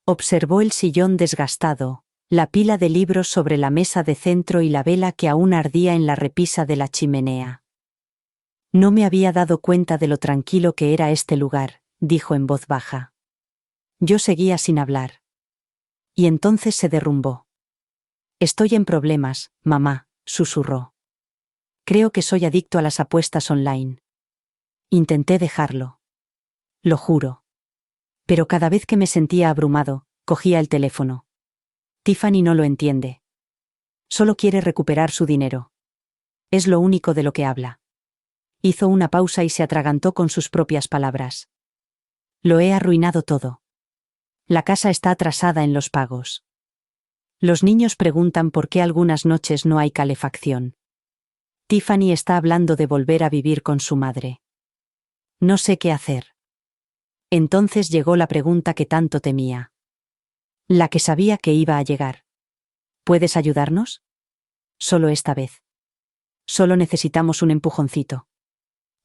Observó el sillón desgastado, la pila de libros sobre la mesa de centro y la vela que aún ardía en la repisa de la chimenea. No me había dado cuenta de lo tranquilo que era este lugar, dijo en voz baja. Yo seguía sin hablar. Y entonces se derrumbó. Estoy en problemas, mamá, susurró. Creo que soy adicto a las apuestas online. Intenté dejarlo. Lo juro. Pero cada vez que me sentía abrumado, cogía el teléfono. Tiffany no lo entiende. Solo quiere recuperar su dinero. Es lo único de lo que habla. Hizo una pausa y se atragantó con sus propias palabras. Lo he arruinado todo. La casa está atrasada en los pagos. Los niños preguntan por qué algunas noches no hay calefacción. Tiffany está hablando de volver a vivir con su madre. No sé qué hacer. Entonces llegó la pregunta que tanto temía. La que sabía que iba a llegar. ¿Puedes ayudarnos? Solo esta vez. Solo necesitamos un empujoncito.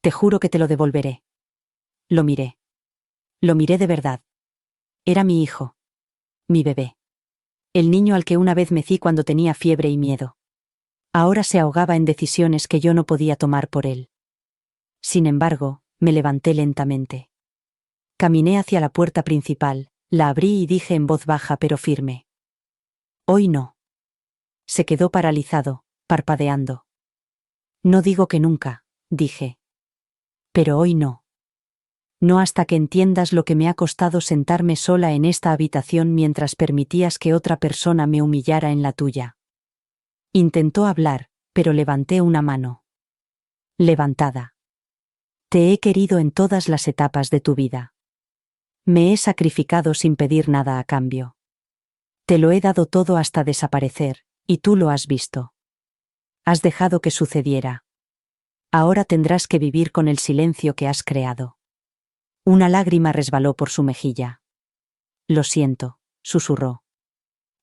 Te juro que te lo devolveré. Lo miré. Lo miré de verdad. Era mi hijo. Mi bebé. El niño al que una vez mecí cuando tenía fiebre y miedo. Ahora se ahogaba en decisiones que yo no podía tomar por él. Sin embargo, me levanté lentamente. Caminé hacia la puerta principal, la abrí y dije en voz baja pero firme. Hoy no. Se quedó paralizado, parpadeando. No digo que nunca, dije. Pero hoy no. No hasta que entiendas lo que me ha costado sentarme sola en esta habitación mientras permitías que otra persona me humillara en la tuya. Intentó hablar, pero levanté una mano. Levantada. Te he querido en todas las etapas de tu vida. Me he sacrificado sin pedir nada a cambio. Te lo he dado todo hasta desaparecer, y tú lo has visto. Has dejado que sucediera. Ahora tendrás que vivir con el silencio que has creado. Una lágrima resbaló por su mejilla. Lo siento, susurró.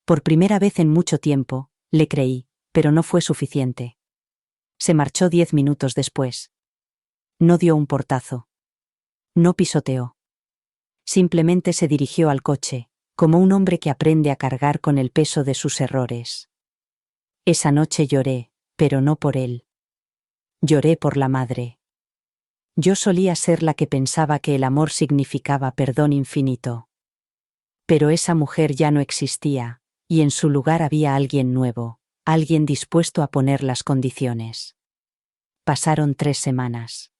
Por primera vez en mucho tiempo, le creí, pero no fue suficiente. Se marchó 10 minutos después. No dio un portazo. No pisoteó. Simplemente se dirigió al coche, como un hombre que aprende a cargar con el peso de sus errores. Esa noche lloré, pero no por él. Lloré por la madre. Yo solía ser la que pensaba que el amor significaba perdón infinito. Pero esa mujer ya no existía, y en su lugar había alguien nuevo, alguien dispuesto a poner las condiciones. Pasaron 3 semanas.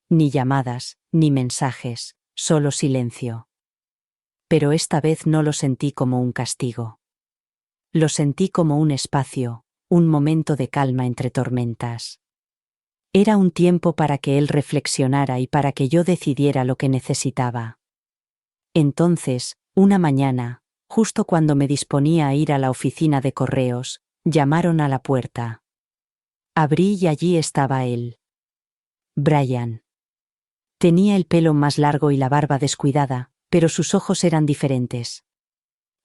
Ni llamadas, ni mensajes, solo silencio. Pero esta vez no lo sentí como un castigo. Lo sentí como un espacio, un momento de calma entre tormentas. Era un tiempo para que él reflexionara y para que yo decidiera lo que necesitaba. Entonces, una mañana, justo cuando me disponía a ir a la oficina de correos, llamaron a la puerta. Abrí y allí estaba él. Brian. Tenía el pelo más largo y la barba descuidada, pero sus ojos eran diferentes.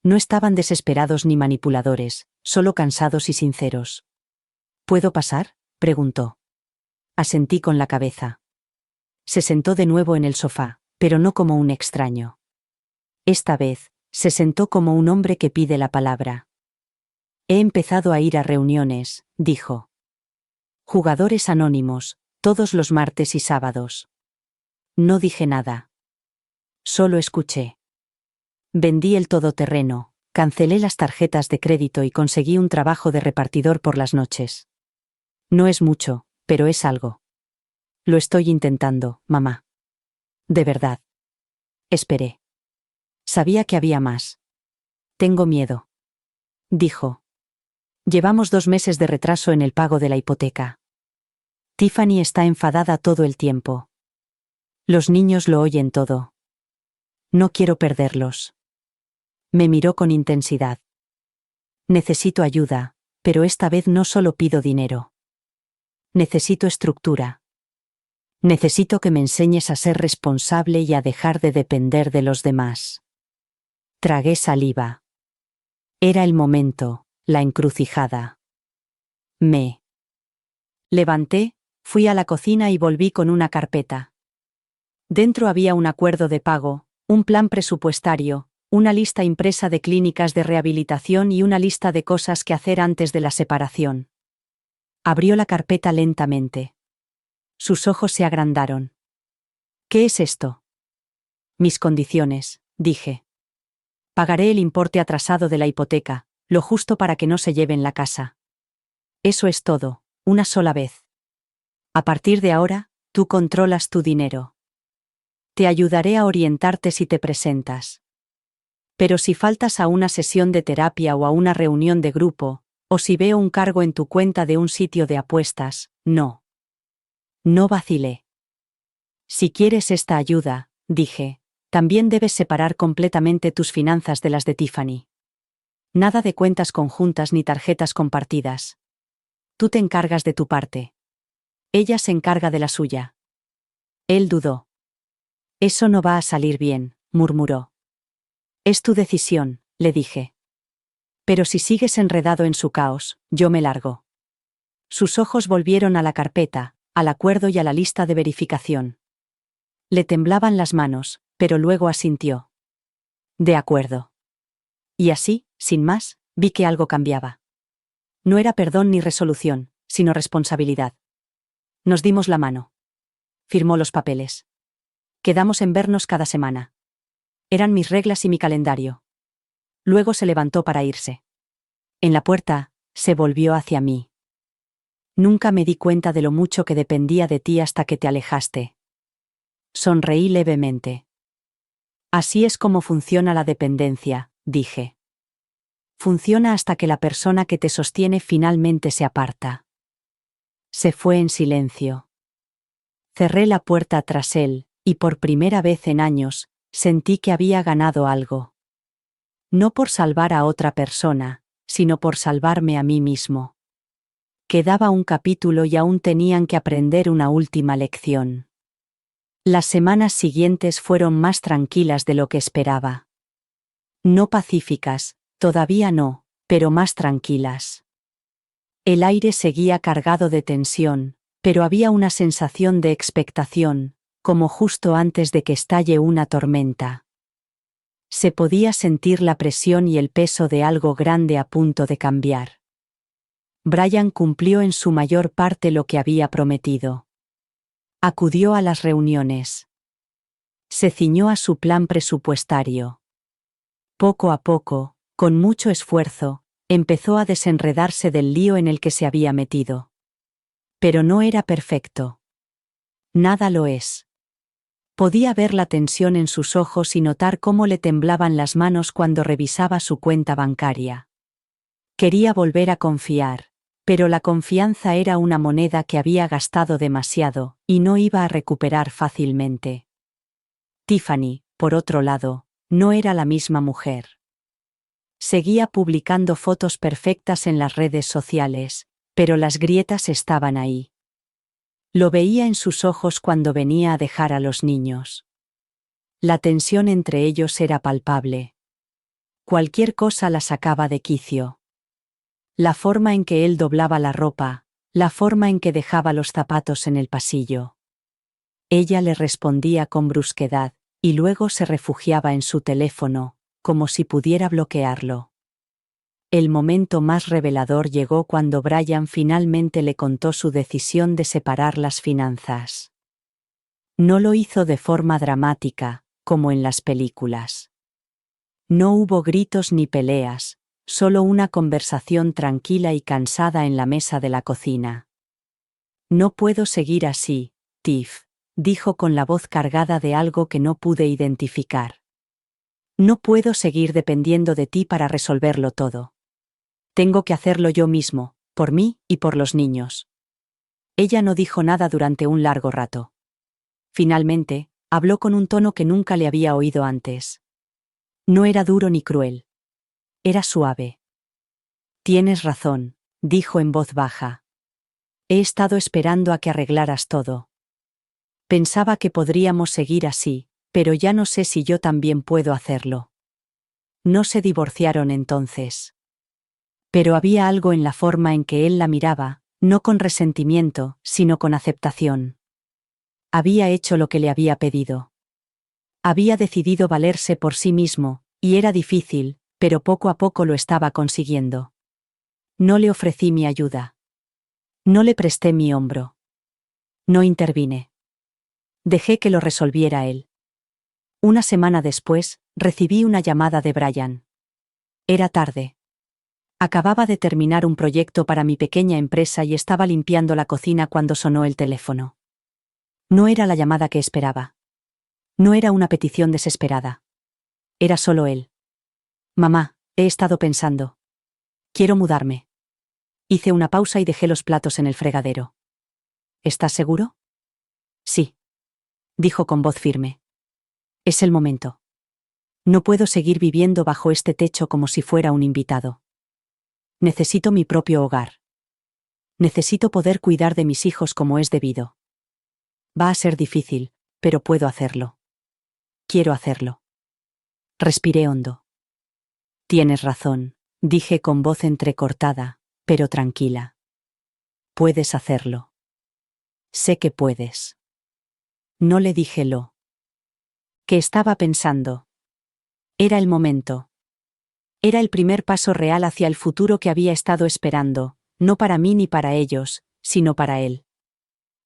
No estaban desesperados ni manipuladores, solo cansados y sinceros. ¿Puedo pasar?, preguntó. Asentí con la cabeza. Se sentó de nuevo en el sofá, pero no como un extraño. Esta vez, se sentó como un hombre que pide la palabra. He empezado a ir a reuniones, dijo. Jugadores anónimos, todos los martes y sábados. No dije nada. Solo escuché. Vendí el todoterreno, cancelé las tarjetas de crédito y conseguí un trabajo de repartidor por las noches. No es mucho, pero es algo. Lo estoy intentando, mamá. De verdad. Esperé. Sabía que había más. Tengo miedo. Dijo. Llevamos 2 meses de retraso en el pago de la hipoteca. Tiffany está enfadada todo el tiempo. Los niños lo oyen todo. No quiero perderlos. Me miró con intensidad. Necesito ayuda, pero esta vez no solo pido dinero. Necesito estructura. Necesito que me enseñes a ser responsable y a dejar de depender de los demás. Tragué saliva. Era el momento, la encrucijada. Me levanté, fui a la cocina y volví con una carpeta. Dentro había un acuerdo de pago, un plan presupuestario, una lista impresa de clínicas de rehabilitación y una lista de cosas que hacer antes de la separación. Abrió la carpeta lentamente. Sus ojos se agrandaron. ¿Qué es esto? Mis condiciones, dije. Pagaré el importe atrasado de la hipoteca, lo justo para que no se lleven la casa. Eso es todo, una sola vez. A partir de ahora, tú controlas tu dinero. Te ayudaré a orientarte si te presentas. Pero si faltas a una sesión de terapia o a una reunión de grupo, o si veo un cargo en tu cuenta de un sitio de apuestas, no. No vacilé. Si quieres esta ayuda, dije, también debes separar completamente tus finanzas de las de Tiffany. Nada de cuentas conjuntas ni tarjetas compartidas. Tú te encargas de tu parte. Ella se encarga de la suya. Él dudó. Eso no va a salir bien, murmuró. Es tu decisión, le dije. Pero si sigues enredado en su caos, yo me largo. Sus ojos volvieron a la carpeta, al acuerdo y a la lista de verificación. Le temblaban las manos, pero luego asintió. De acuerdo. Y así, sin más, vi que algo cambiaba. No era perdón ni resolución, sino responsabilidad. Nos dimos la mano. Firmó los papeles. Quedamos en vernos cada semana. Eran mis reglas y mi calendario. Luego se levantó para irse. En la puerta, se volvió hacia mí. Nunca me di cuenta de lo mucho que dependía de ti hasta que te alejaste. Sonreí levemente. Así es como funciona la dependencia, dije. Funciona hasta que la persona que te sostiene finalmente se aparta. Se fue en silencio. Cerré la puerta tras él, y por primera vez en años, sentí que había ganado algo. No por salvar a otra persona, sino por salvarme a mí mismo. Quedaba un capítulo y aún tenían que aprender una última lección. Las semanas siguientes fueron más tranquilas de lo que esperaba. No pacíficas, todavía no, pero más tranquilas. El aire seguía cargado de tensión, pero había una sensación de expectación, como justo antes de que estalle una tormenta. Se podía sentir la presión y el peso de algo grande a punto de cambiar. Brian cumplió en su mayor parte lo que había prometido. Acudió a las reuniones. Se ciñó a su plan presupuestario. Poco a poco, con mucho esfuerzo, empezó a desenredarse del lío en el que se había metido. Pero no era perfecto. Nada lo es. Podía ver la tensión en sus ojos y notar cómo le temblaban las manos cuando revisaba su cuenta bancaria. Quería volver a confiar, pero la confianza era una moneda que había gastado demasiado, y no iba a recuperar fácilmente. Tiffany, por otro lado, no era la misma mujer. Seguía publicando fotos perfectas en las redes sociales, pero las grietas estaban ahí. Lo veía en sus ojos cuando venía a dejar a los niños. La tensión entre ellos era palpable. Cualquier cosa la sacaba de quicio. La forma en que él doblaba la ropa, la forma en que dejaba los zapatos en el pasillo. Ella le respondía con brusquedad, y luego se refugiaba en su teléfono, como si pudiera bloquearlo. El momento más revelador llegó cuando Brian finalmente le contó su decisión de separar las finanzas. No lo hizo de forma dramática, como en las películas. No hubo gritos ni peleas, solo una conversación tranquila y cansada en la mesa de la cocina. No puedo seguir así, Tiff, dijo con la voz cargada de algo que no pude identificar. No puedo seguir dependiendo de ti para resolverlo todo. Tengo que hacerlo yo mismo, por mí y por los niños. Ella no dijo nada durante un largo rato. Finalmente, habló con un tono que nunca le había oído antes. No era duro ni cruel. Era suave. Tienes razón, dijo en voz baja. He estado esperando a que arreglaras todo. Pensaba que podríamos seguir así, pero ya no sé si yo también puedo hacerlo. No se divorciaron entonces. Pero había algo en la forma en que él la miraba, no con resentimiento, sino con aceptación. Había hecho lo que le había pedido. Había decidido valerse por sí mismo, y era difícil, pero poco a poco lo estaba consiguiendo. No le ofrecí mi ayuda. No le presté mi hombro. No intervine. Dejé que lo resolviera él. Una semana después, recibí una llamada de Brian. Era tarde. Acababa de terminar un proyecto para mi pequeña empresa y estaba limpiando la cocina cuando sonó el teléfono. No era la llamada que esperaba. No era una petición desesperada. Era solo él. Mamá, he estado pensando. Quiero mudarme. Hice una pausa y dejé los platos en el fregadero. ¿Estás seguro? Sí. Dijo con voz firme. Es el momento. No puedo seguir viviendo bajo este techo como si fuera un invitado. Necesito mi propio hogar. Necesito poder cuidar de mis hijos como es debido. Va a ser difícil, pero puedo hacerlo. Quiero hacerlo. Respiré hondo. Tienes razón, dije con voz entrecortada, pero tranquila. Puedes hacerlo. Sé que puedes. No le dije lo que estaba pensando. Era el momento. Era el primer paso real hacia el futuro que había estado esperando, no para mí ni para ellos, sino para él.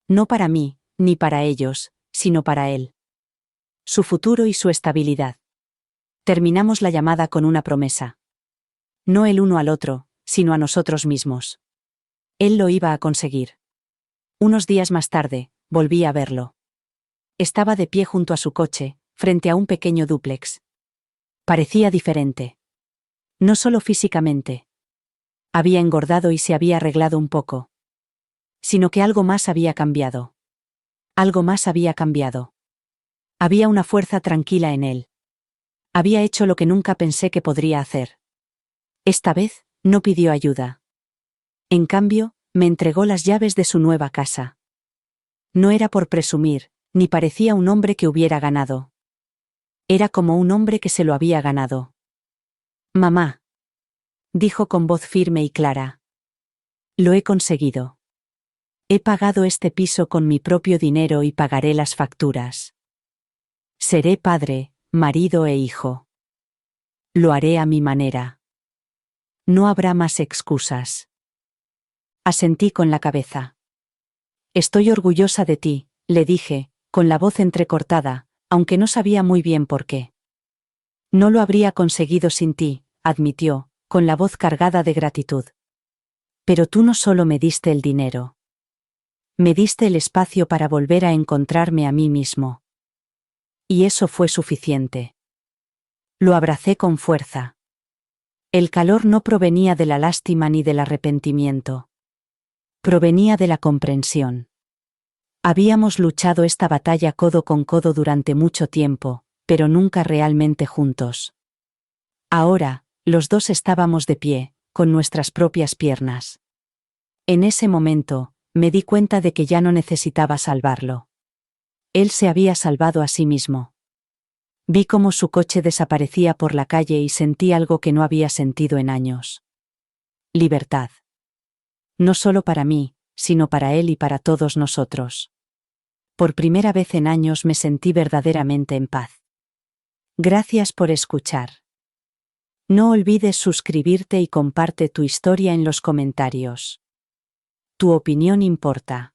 No para mí, ni para ellos, sino para él. Su futuro y su estabilidad. Terminamos la llamada con una promesa. No el uno al otro, sino a nosotros mismos. Él lo iba a conseguir. Unos días más tarde, volví a verlo. Estaba de pie junto a su coche, frente a un pequeño dúplex. Parecía diferente. No solo físicamente. Había engordado y se había arreglado un poco. Sino que algo más había cambiado. Algo más había cambiado. Había una fuerza tranquila en él. Había hecho lo que nunca pensé que podría hacer. Esta vez, no pidió ayuda. En cambio, me entregó las llaves de su nueva casa. No era por presumir, ni parecía un hombre que hubiera ganado. Era como un hombre que se lo había ganado. Mamá. Dijo con voz firme y clara. Lo he conseguido. He pagado este piso con mi propio dinero y pagaré las facturas. Seré padre, marido e hijo. Lo haré a mi manera. No habrá más excusas. Asentí con la cabeza. Estoy orgullosa de ti, le dije, con la voz entrecortada, aunque no sabía muy bien por qué. No lo habría conseguido sin ti, admitió, con la voz cargada de gratitud. Pero tú no solo me diste el dinero. Me diste el espacio para volver a encontrarme a mí mismo. Y eso fue suficiente. Lo abracé con fuerza. El calor no provenía de la lástima ni del arrepentimiento. Provenía de la comprensión. Habíamos luchado esta batalla codo con codo durante mucho tiempo, pero nunca realmente juntos. Ahora, los dos estábamos de pie, con nuestras propias piernas. En ese momento, me di cuenta de que ya no necesitaba salvarlo. Él se había salvado a sí mismo. Vi cómo su coche desaparecía por la calle y sentí algo que no había sentido en años. Libertad. No solo para mí, sino para él y para todos nosotros. Por primera vez en años me sentí verdaderamente en paz. Gracias por escuchar. No olvides suscribirte y comparte tu historia en los comentarios. Tu opinión importa.